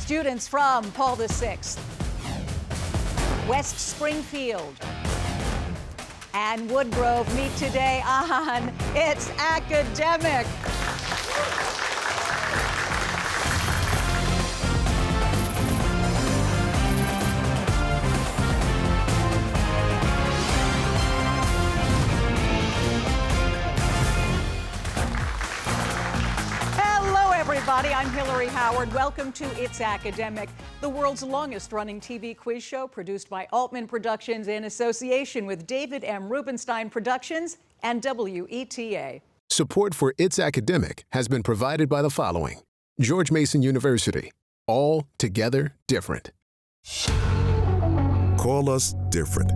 Students from Paul VI, West Springfield, and Woodgrove meet today on It's Academic. I'm Hillary Howard. Welcome to It's Academic, the world's longest-running TV quiz show produced by Altman Productions in association with David M. Rubenstein Productions and WETA. Support for It's Academic has been provided by the following: George Mason University, all together different. Call us different.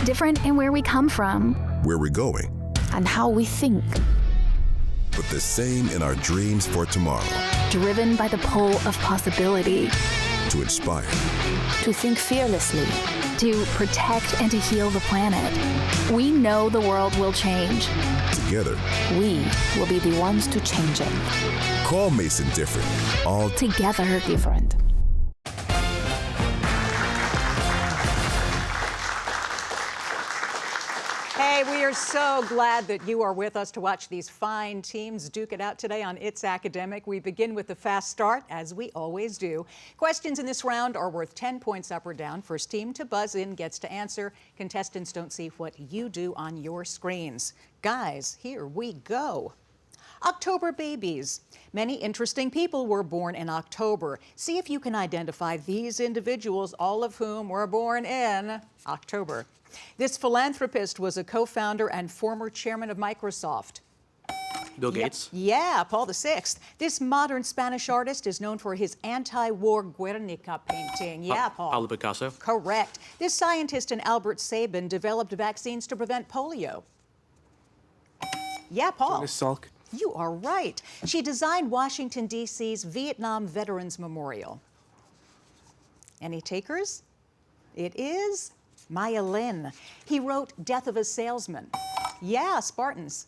Different in where we come from, Where we're going, and how we think. but the same in our dreams for tomorrow. Driven by the pull of possibility. To inspire, To think fearlessly. To protect and to heal the planet. We know the world will change. together, We will be the ones to change it. call Mason different. All Together different. Hey, we are so glad that you are with us to watch these fine teams duke it out today on It's Academic. We begin with the fast start, as we always do. Questions in this round are worth 10 points up or down. First team to buzz in gets to answer. Contestants don't see what you do on your screens. Guys, here we go. October babies. Many interesting people were born in October. See if you can identify these individuals, all of whom were born in October. This philanthropist was a co-founder and former chairman of Microsoft. Bill Gates? Yeah, Paul VI. This modern Spanish artist is known for his anti-war Guernica painting. Yeah, Paul. Pablo Picasso? Correct. This scientist and Albert Sabin developed vaccines to prevent polio. Yeah, Paul. Jonas Salk? You are right. She designed Washington, D.C.'s Vietnam Veterans Memorial. Any takers? It is Maya Lin. He wrote Death of a Salesman. Yeah, Spartans.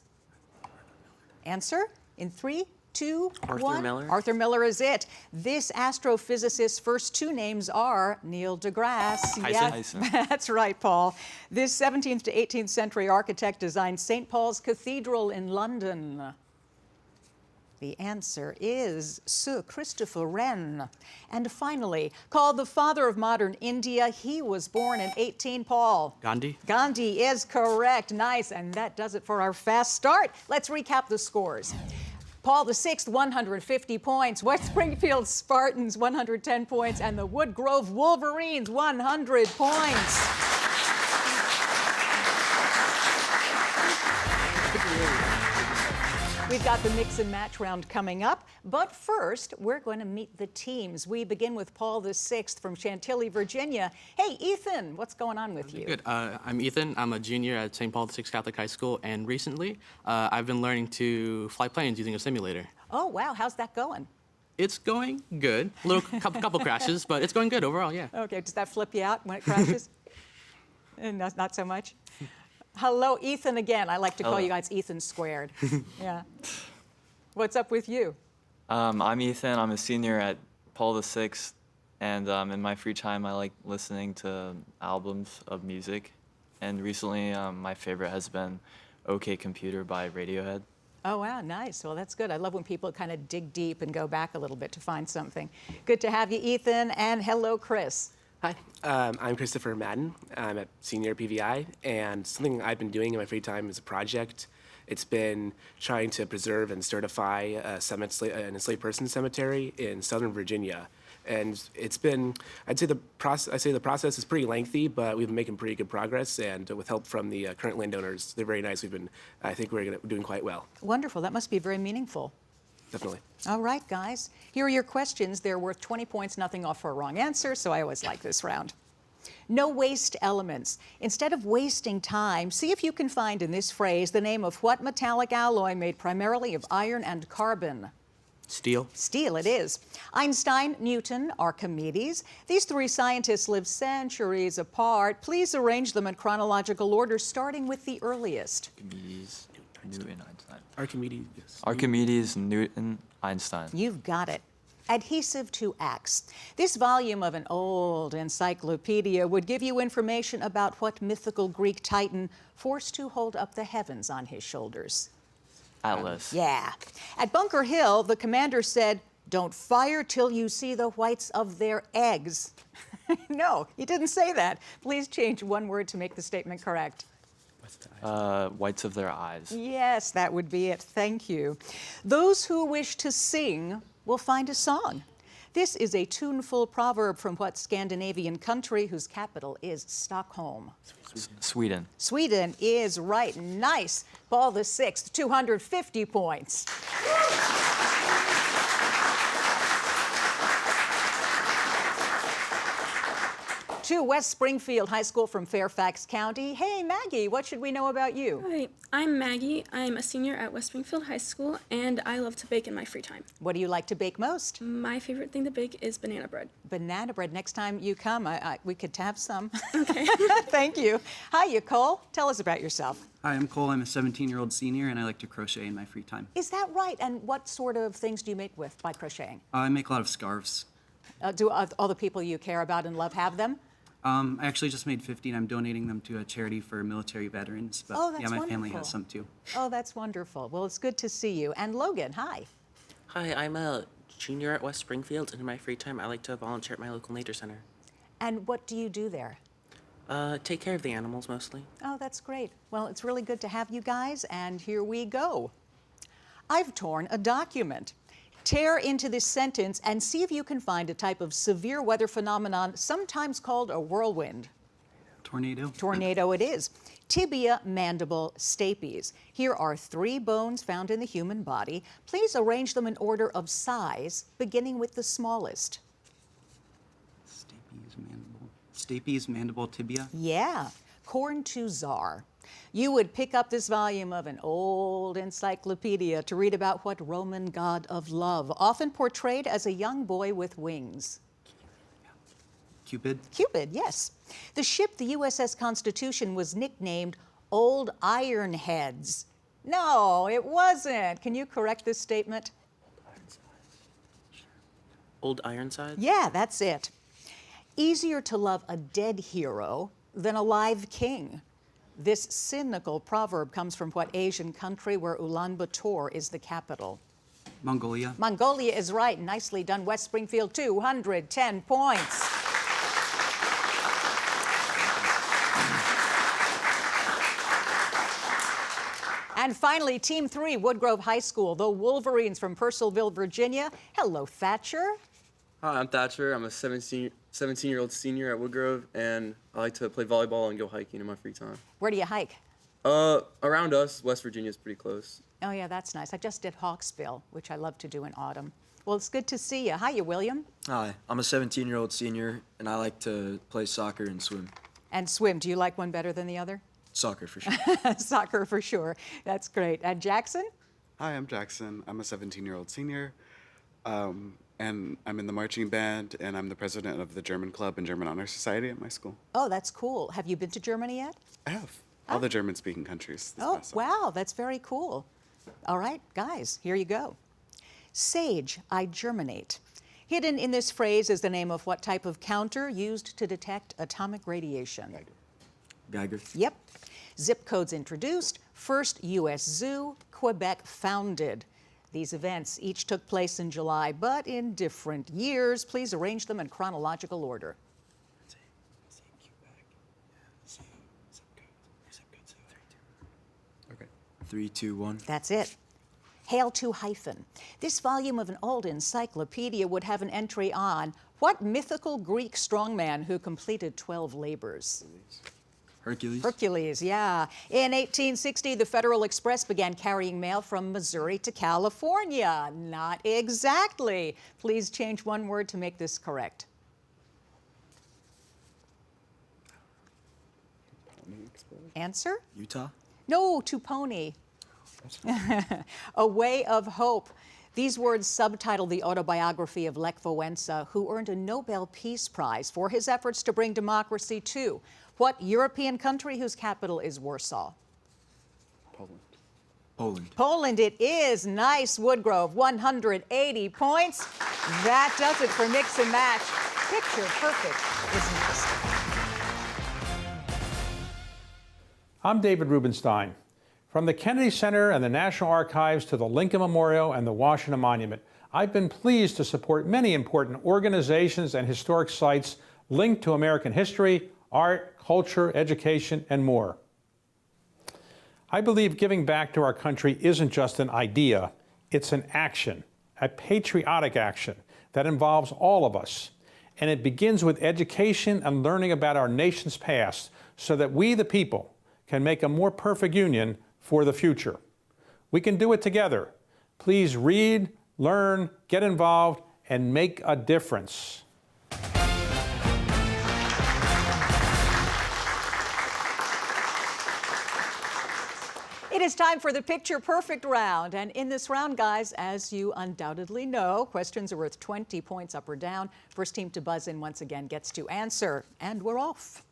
Answer in 3, 2, Arthur 1. Miller? Arthur Miller is it. This astrophysicist's first two names are Neil deGrasse. Tyson? That's right, Paul. This 17th to 18th century architect designed St. Paul's Cathedral in London. The answer is Sir Christopher Wren. And finally, called the father of modern India, he was born in 18, Paul. Gandhi? Gandhi is correct. Nice. And that does it for our fast start. Let's recap the scores. Paul VI, 150 points. West Springfield Spartans, 110 points. And the Woodgrove Wolverines, 100 points. We've got the mix and match round coming up, but first, we're going to meet the teams. We begin with Paul VI from Chantilly, Virginia. Hey, Ethan, what's going on with you? Good. I'm Ethan. I'm a junior at St. Paul VI Catholic High School, and recently I've been learning to fly planes using a simulator. Oh, wow, how's that going? It's going good. Couple crashes, but it's going good overall, yeah. Okay, does that flip you out when it crashes? Not so much? Hello, Ethan again. I like to call you guys Ethan squared. Yeah. What's up with you? I'm Ethan. I'm a senior at Paul VI, and in my free time, I like listening to albums of music. And recently, my favorite has been OK Computer by Radiohead. Oh, wow, nice. Well, that's good. I love when people kind of dig deep and go back a little bit to find something. Good to have you, Ethan, and hello, Chris. Hi, I'm Christopher Madden. I'm at senior PVI, and something I've been doing in my free time is a project. It's been trying to preserve and certify an enslaved person cemetery in Southern Virginia. And it's been, I'd say the process is pretty lengthy, but we've been making pretty good progress. And with help from the current landowners, they're very nice. I think we're doing quite well. Wonderful. That must be very meaningful. Definitely. All right, guys. Here are your questions. They're worth 20 points, nothing off for a wrong answer, so I always like this round. No waste elements. Instead of wasting time, see if you can find in this phrase the name of what metallic alloy made primarily of iron and carbon. Steel? Steel it is. Einstein, Newton, Archimedes. These three scientists lived centuries apart. Please arrange them in chronological order, starting with the earliest. Archimedes, Newton, Einstein. Archimedes, yes. Archimedes, Newton, Einstein. You've got it. Adhesive to axe. This volume of an old encyclopedia would give you information about what mythical Greek titan forced to hold up the heavens on his shoulders. Atlas. Yeah. At Bunker Hill, the commander said, "Don't fire till you see the whites of their eggs." No, he didn't say that. Please change one word to make the statement correct. Whites of their eyes. Yes, that would be it. Thank you. Those who wish to sing will find a song. This is a tuneful proverb from what Scandinavian country whose capital is Stockholm? Sweden. Sweden is right. Nice. Paul VI, 250 points. To West Springfield High School from Fairfax County. Hey, Maggie, what should we know about you? Hi, I'm Maggie. I'm a senior at West Springfield High School, and I love to bake in my free time. What do you like to bake most? My favorite thing to bake is banana bread. Banana bread. Next time you come, we could have some. Okay. Thank you. Hi, Cole. Tell us about yourself. Hi, I'm Cole. I'm a 17-year-old senior, and I like to crochet in my free time. Is that right? And what sort of things do you make by crocheting? I make a lot of scarves. Do all the people you care about and love have them? I actually just made 50, and I'm donating them to a charity for military veterans. But Oh, that's yeah, my family wonderful. has some too. Oh, that's wonderful. Well, it's good to see you. And Logan, hi. Hi, I'm a junior at West Springfield, and in my free time, I like to volunteer at my local nature center. And what do you do there? Take care of the animals mostly. Oh, that's great. Well, it's really good to have you guys, and here we go. I've torn a document. Tear into this sentence and see if you can find a type of severe weather phenomenon, sometimes called a whirlwind. Tornado. Tornado it is. Tibia, mandible, stapes. Here are 3 bones found in the human body. Please arrange them in order of size, beginning with the smallest. Stapes, mandible, tibia. Yeah, corn to czar. You would pick up this volume of an old encyclopedia to read about what Roman god of love, often portrayed as a young boy with wings. Cupid. Cupid, yes. The ship, the USS Constitution, was nicknamed Old Ironheads. No, it wasn't. Can you correct this statement? Old Ironside? Yeah, that's it. Easier to love a dead hero than a live king. This cynical proverb comes from what Asian country where Ulaanbaatar is the capital? Mongolia. Mongolia is right. Nicely done, West Springfield, 210 points. And finally, Team 3, Woodgrove High School, the Wolverines from Purcellville, Virginia. Hello, Thatcher. Hi, I'm Thatcher. I'm a 17-year-old senior at Woodgrove, and I like to play volleyball and go hiking in my free time. Where do you hike? Around us, West Virginia is pretty close. Oh, yeah, that's nice. I just did Hawksville, which I love to do in autumn. Well, it's good to see you. Hiya, William. Hi, I'm a 17-year-old senior, and I like to play soccer and swim. And swim. Do you like one better than the other? Soccer, for sure. Soccer, for sure. That's great. And Jackson? Hi, I'm Jackson. I'm a 17-year-old senior, and I'm in the marching band, and I'm the president of the German Club and German Honor Society at my school. Oh, that's cool. Have you been to Germany yet? I have. All the German-speaking countries. Oh, wow, that's very cool. All right, guys, here you go. Sage, I germinate. Hidden in this phrase is the name of what type of counter used to detect atomic radiation? Geiger. Yep. Zip codes introduced. First U.S. Zoo, Quebec founded. These events each took place in July, but in different years. Please arrange them in chronological order. 3, 2, 1. That's it. Hail to hyphen. This volume of an old encyclopedia would have an entry on what mythical Greek strongman who completed 12 labors? Hercules. Hercules, yeah. In 1860, the Federal Express began carrying mail from Missouri to California. Not exactly. Please change one word to make this correct. Answer? Utah. No, to pony. A Way of Hope. These words subtitle the autobiography of Lech Wałęsa, who earned a Nobel Peace Prize for his efforts to bring democracy to what European country whose capital is Warsaw? Poland. Poland it is. Nice, Woodgrove. 180 points. That does it for Mix and Match. Picture Perfect is next. I'm David Rubenstein. From the Kennedy Center and the National Archives to the Lincoln Memorial and the Washington Monument, I've been pleased to support many important organizations and historic sites linked to American history, art, culture, education, and more. I believe giving back to our country isn't just an idea, it's an action, a patriotic action that involves all of us. And it begins with education and learning about our nation's past so that we, the people, can make a more perfect union for the future. We can do it together. Please read, learn, get involved, and make a difference. It is time for the Picture Perfect round. And in this round, guys, as you undoubtedly know, questions are worth 20 points up or down. First team to buzz in once again gets to answer. And we're off.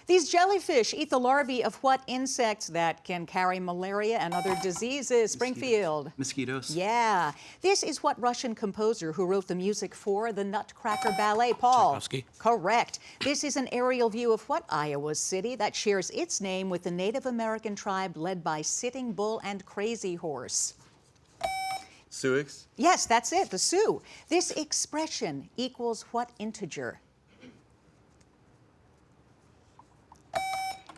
These jellyfish eat the larvae of what insects that can carry malaria and other diseases? Springfield. Mosquitoes. Yeah. This is what Russian composer who wrote the music for the Nutcracker Ballet? Paul. Tchaikovsky. Correct. This is an aerial view of what Iowa city that shares its name with the Native American tribe led by Sitting Bull and Crazy Horse? Sioux. Yes, that's it, the Sioux. This expression equals what integer?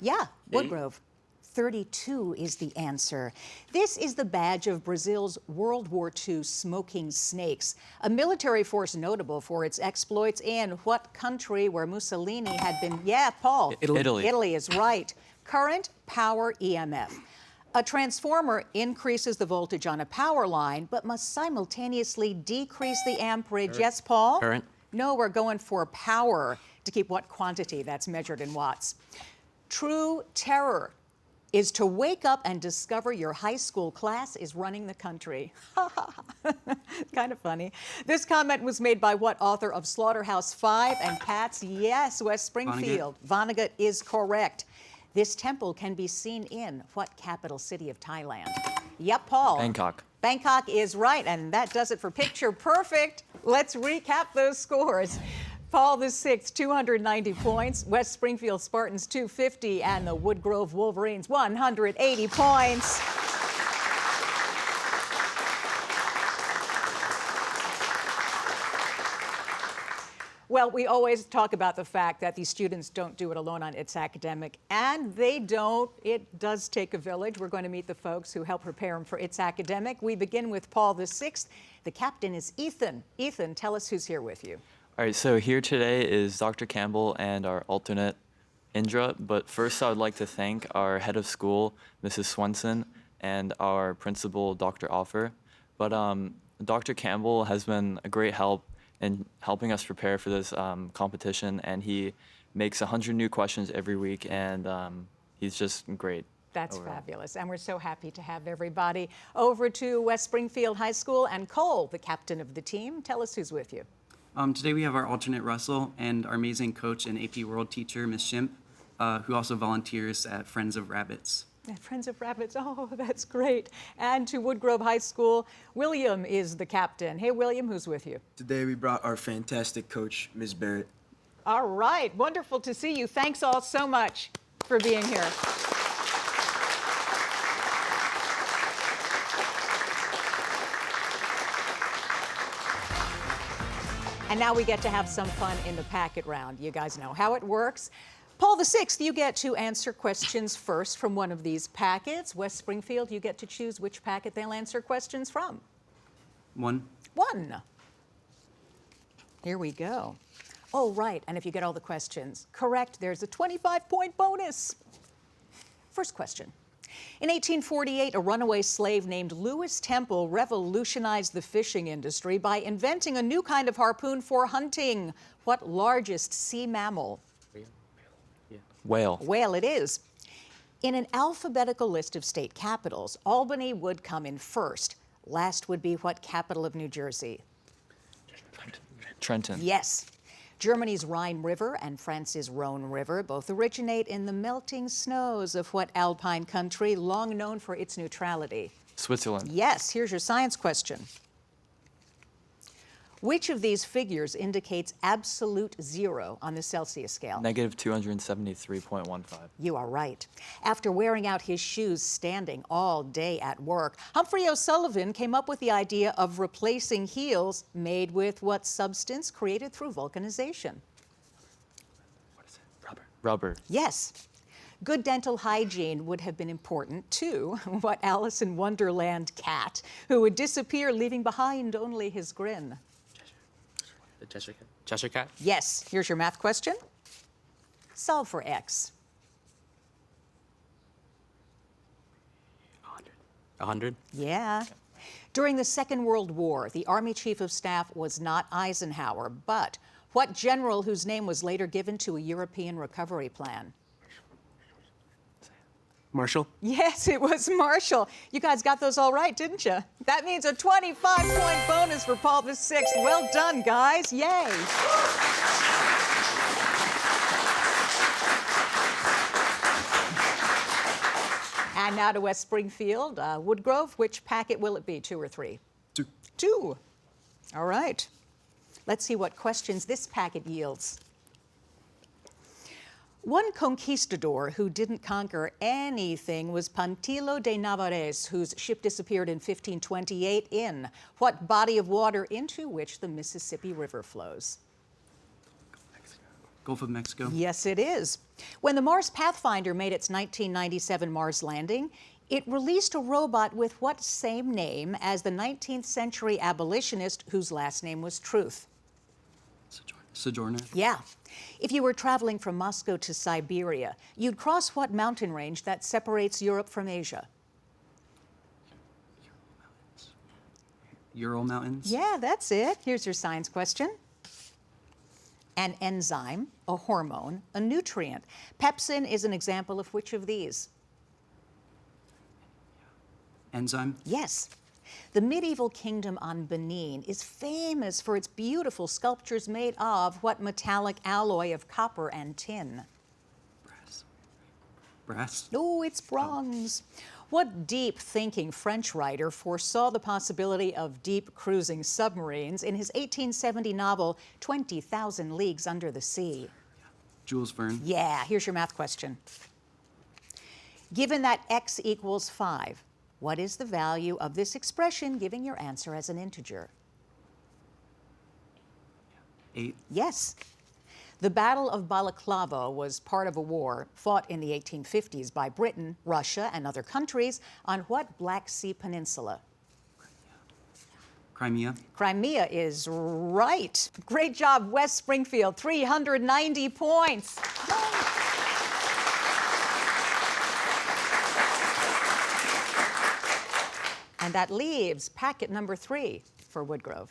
Yeah, Woodgrove. 32 is the answer. This is the badge of Brazil's World War II smoking snakes, a military force notable for its exploits in what country where Mussolini had been? Yeah, Paul. Italy. Italy is right. Current, power, EMF. A transformer increases the voltage on a power line, but must simultaneously decrease the amperage. Yes, Paul? Current. No, we're going for power to keep what quantity that's measured in watts. True terror is to wake up and discover your high school class is running the country. Kind of funny. This comment was made by what author of Slaughterhouse-Five and Cats? Yes, West Springfield. Vonnegut is correct. This temple can be seen in what capital city of Thailand? Yep, Paul. Bangkok. Bangkok is right, and that does it for Picture Perfect. Let's recap those scores. Paul the Sixth, 290 points. West Springfield Spartans, 250. And the Woodgrove Wolverines, 180 points. Well, we always talk about the fact that these students don't do it alone on It's Academic, and they don't. It does take a village. We're going to meet the folks who help prepare them for It's Academic. We begin with Paul the Sixth. The captain is Ethan. Ethan, tell us who's here with you. All right, so here today is Dr. Campbell and our alternate, Indra. But first, I would like to thank our head of school, Mrs. Swenson, and our principal, Dr. Offer. But Dr. Campbell has been a great help in helping us prepare for this competition, and he makes 100 new questions every week, and he's just great. That's overall. fabulous, and we're so happy to have everybody. Over to West Springfield High School, and Cole, the captain of the team. Tell us who's with you. Today we have our alternate Russell and our amazing coach and AP World teacher, Miss Shimp, who also volunteers at Friends of Rabbits. Friends of Rabbits, oh, that's great. And to Woodgrove High School, William is the captain. Hey, William, who's with you? Today we brought our fantastic coach, Ms. Barrett. All right, wonderful to see you. Thanks all so much for being here. And now we get to have some fun in the packet round. You guys know how it works. Paul the Sixth, you get to answer questions first from one of these packets. West Springfield, you get to choose which packet they'll answer questions from. One. Here we go. Oh, right, and if you get all the questions correct, there's a 25-point bonus. First question. In 1848, a runaway slave named Lewis Temple revolutionized the fishing industry by inventing a new kind of harpoon for hunting. What largest sea mammal? Whale. Whale it is. In an alphabetical list of state capitals, Albany would come in first. Last would be what capital of New Jersey? Trenton. Yes. Germany's Rhine River and France's Rhone River both originate in the melting snows of what alpine country, long known for its neutrality? Switzerland. Yes. Here's your science question. Which of these figures indicates absolute zero on the Celsius scale? Negative 273.15. You are right. After wearing out his shoes standing all day at work, Humphrey O'Sullivan came up with the idea of replacing heels made with what substance created through vulcanization? Rubber. Yes. Good dental hygiene would have been important too. What Alice in Wonderland cat who would disappear, leaving behind only his grin? The Cheshire Cat. Cheshire Cat? Yes. Here's your math question. Solve for X. 100? Yeah. During the Second World War, the Army Chief of Staff was not Eisenhower, but what general whose name was later given to a European recovery plan? Marshall? Yes, it was Marshall. You guys got those all right, didn't you? That means a 25-point bonus for Paul VI. Well done, guys. Yay. And now to West Springfield. Woodgrove, which packet will it be, 2 or 3? 2. 2. All right. Let's see what questions this packet yields. One conquistador who didn't conquer anything was Pantilo de Narvaez, whose ship disappeared in 1528 in what body of water into which the Mississippi River flows? Gulf of Mexico. Yes, it is. When the Mars Pathfinder made its 1997 Mars landing, it released a robot with what same name as the 19th century abolitionist whose last name was Truth? Sojourner. Yeah. If you were traveling from Moscow to Siberia, you'd cross what mountain range that separates Europe from Asia? Ural Mountains. Yeah, that's it. Here's your science question. An enzyme, a hormone, a nutrient. Pepsin is an example of which of these? Enzyme. Yes. The medieval kingdom on Benin is famous for its beautiful sculptures made of what metallic alloy of copper and tin? Brass. No, it's bronze. What deep-thinking French writer foresaw the possibility of deep cruising submarines in his 1870 novel, 20,000 Leagues Under the Sea? Jules Verne. Yeah, here's your math question. Given that x equals 5, what is the value of this expression, giving your answer as an integer? 8. Yes. The Battle of Balaclava was part of a war fought in the 1850s by Britain, Russia, and other countries on what Black Sea peninsula? Crimea. Crimea is right. Great job, West Springfield, 390 points. And that leaves packet number 3 for Woodgrove.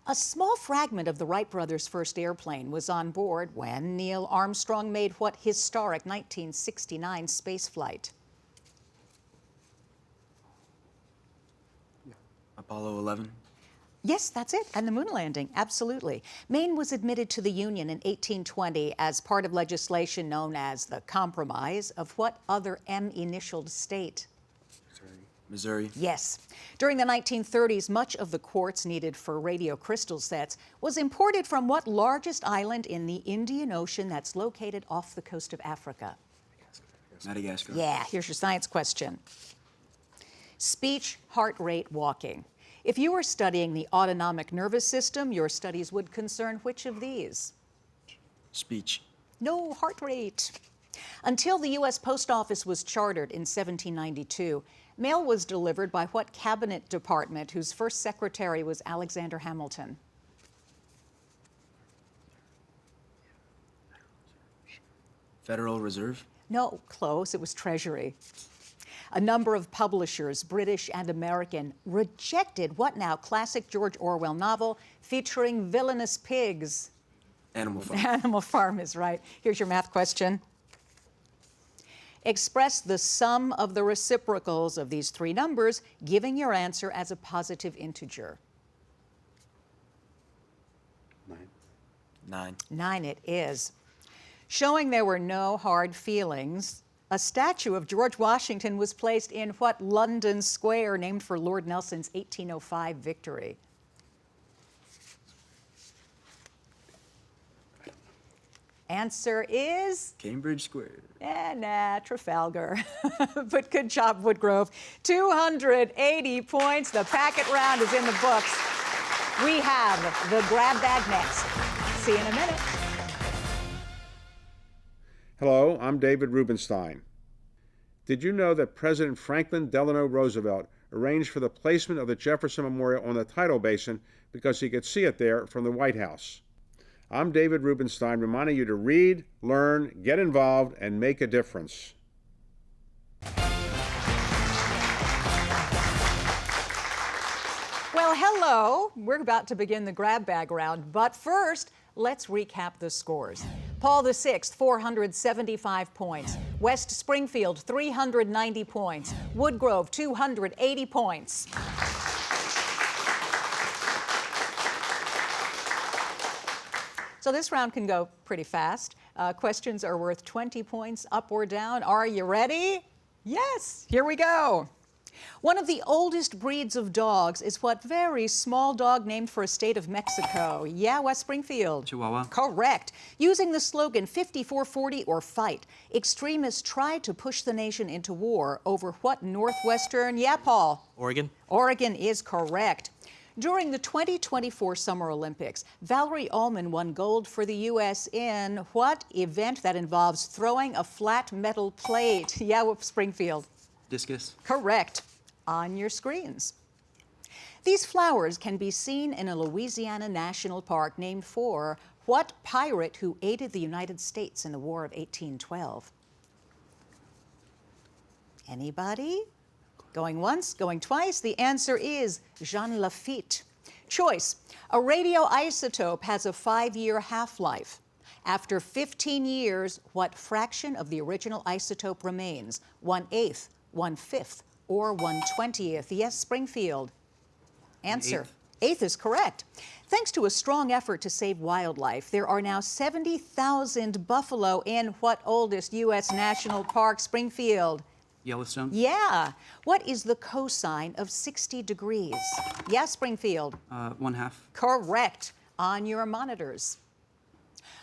A small fragment of the Wright brothers' first airplane was on board when Neil Armstrong made what historic 1969 spaceflight? Apollo 11. Yes, that's it, and the moon landing, absolutely. Maine was admitted to the Union in 1820 as part of legislation known as the Compromise of what other M-initialed state? Missouri. Yes. During the 1930s, much of the quartz needed for radio crystal sets was imported from what largest island in the Indian Ocean that's located off the coast of Africa? Madagascar. Yeah, here's your science question. Speech, heart rate, walking. If you were studying the autonomic nervous system, your studies would concern which of these? Speech. No, heart rate. Until the U.S. Post Office was chartered in 1792, mail was delivered by what cabinet department whose first secretary was Alexander Hamilton? Federal Reserve. No, close. It was Treasury. A number of publishers, British and American, rejected what now classic George Orwell novel featuring villainous pigs? Animal Farm. Animal Farm is right. Here's your math question. Express the sum of the reciprocals of these 3 numbers, giving your answer as a positive integer. 9. 9 it is. Showing there were no hard feelings, a statue of George Washington was placed in what London square named for Lord Nelson's 1805 victory? Answer is? Cambridge Square. Nah, Trafalgar. But good job, Woodgrove. 280 points. The packet round is in the books. We have the grab bag next. See you in a minute. Hello, I'm David Rubenstein. Did you know that President Franklin Delano Roosevelt arranged for the placement of the Jefferson Memorial on the tidal basin because he could see it there from the White House? I'm David Rubenstein, reminding you to read, learn, get involved, and make a difference. Well, hello. We're about to begin the grab bag round, but first, let's recap the scores. Paul VI, 475 points. West Springfield, 390 points. Woodgrove, 280 points. So this round can go pretty fast. Questions are worth 20 points, up or down. Are you ready? Yes, here we go. One of the oldest breeds of dogs is what very small dog named for a state of Mexico? Yeah, West Springfield. Chihuahua. Correct. Using the slogan 5440 or fight, extremists tried to push the nation into war over what northwestern? Yeah, Paul. Oregon. Oregon is correct. During the 2024 Summer Olympics, Valerie Allman won gold for the U.S. in what event that involves throwing a flat metal plate? Yeah, West Springfield. Discus. Correct. On your screens. These flowers can be seen in a Louisiana national park named for what pirate who aided the United States in the War of 1812? Anybody? Going once, going twice. The answer is Jean Lafitte. Choice. A radioisotope has a 5-year half-life. After 15 years, what fraction of the original isotope remains? 1/8, 1/5, or 1/20th? Yes, Springfield. Answer. Eighth is correct. Thanks to a strong effort to save wildlife, there are now 70,000 buffalo in what oldest U.S. national park? Springfield. Yellowstone. Yeah. What is the cosine of 60 degrees? Yes, Springfield. 1/2. Correct. On your monitors.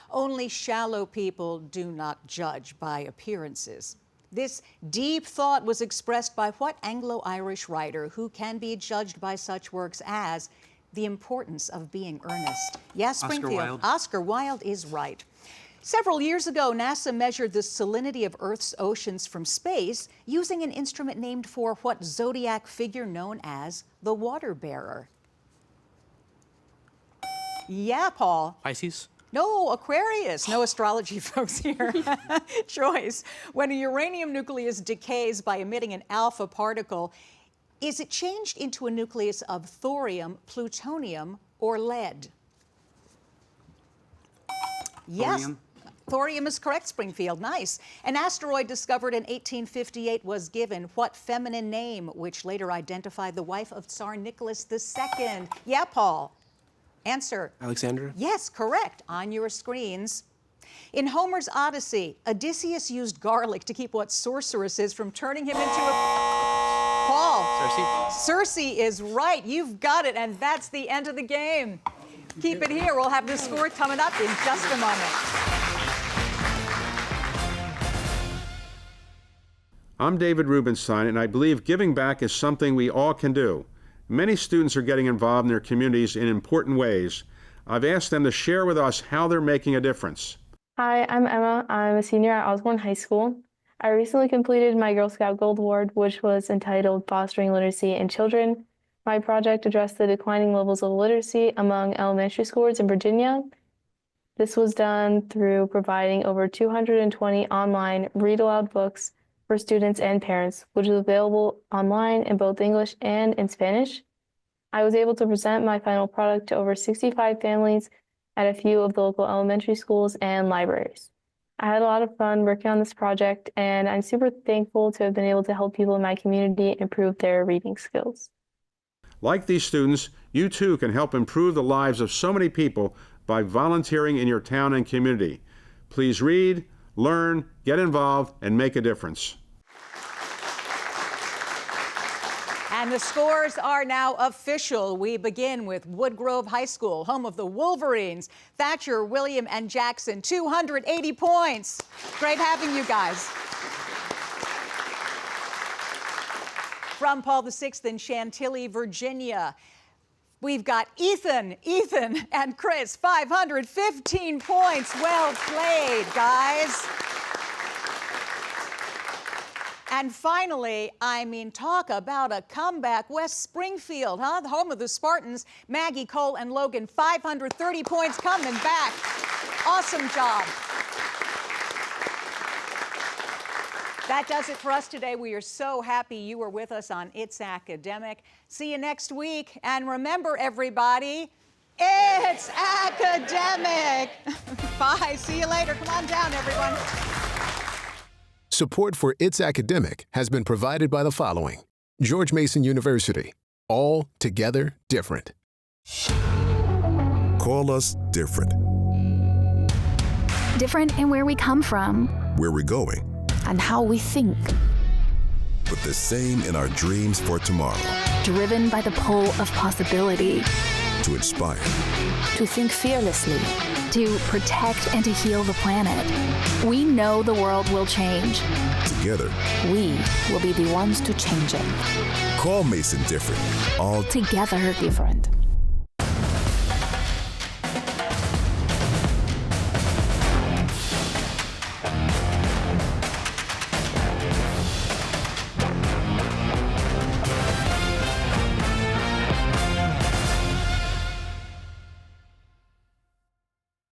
Only shallow people do not judge by appearances. This deep thought was expressed by what Anglo-Irish writer who can be judged by such works as The Importance of Being Earnest? Yes, Springfield. Oscar Wilde. Oscar Wilde is right. Several years ago, NASA measured the salinity of Earth's oceans from space using an instrument named for what zodiac figure known as the water bearer? Yeah, Paul. Pisces. No, Aquarius. No astrology folks here. Choice. When a uranium nucleus decays by emitting an alpha particle, is it changed into a nucleus of thorium, plutonium, or lead? Yes. Thorium. Thorium is correct, Springfield. Nice. An asteroid discovered in 1858 was given what feminine name, which later identified the wife of Tsar Nicholas II? Yeah, Paul. Answer. Alexandra? Yes, correct. On your screens. In Homer's Odyssey, Odysseus used garlic to keep what sorceresses from turning him into a... Paul. Cersei. Cersei is right. You've got it, and that's the end of the game. Keep it here. We'll have the score coming up in just a moment. I'm David Rubenstein, and I believe giving back is something we all can do. Many students are getting involved in their communities in important ways. I've asked them to share with us how they're making a difference. Hi, I'm Emma. I'm a senior at Osborne High School. I recently completed my Girl Scout Gold Award, which was entitled Fostering Literacy in Children. My project addressed the declining levels of literacy among elementary schools in Virginia. This was done through providing over 220 online read-aloud books for students and parents, which is available online in both English and in Spanish. I was able to present my final product to over 65 families at a few of the local elementary schools and libraries. I had a lot of fun working on this project, and I'm super thankful to have been able to help people in my community improve their reading skills. Like these students, you too can help improve the lives of so many people by volunteering in your town and community. Please read, learn, get involved, and make a difference. And the scores are now official. We begin with Woodgrove High School, home of the Wolverines. Thatcher, William, and Jackson, 280 points. Great having you guys. From Paul VI in Chantilly, Virginia, we've got Ethan, and Chris, 515 points. Well played, guys. And finally, talk about a comeback. West Springfield, the home of the Spartans. Maggie, Cole, and Logan, 530 points coming back. Awesome job. That does it for us today. We are so happy you were with us on It's Academic. See you next week. And remember, everybody, it's academic. Bye. See you later. Come on down, everyone. Support for It's Academic has been provided by the following: George Mason University, all together different. Call us different. Different in where we come from, Where we're going, and how we think. but the same in our dreams for tomorrow. Driven by the pull of possibility. To inspire, To think fearlessly. To protect and to heal the planet. We know the world will change. together. We will be the ones to change it. Call Mason different. All Together different.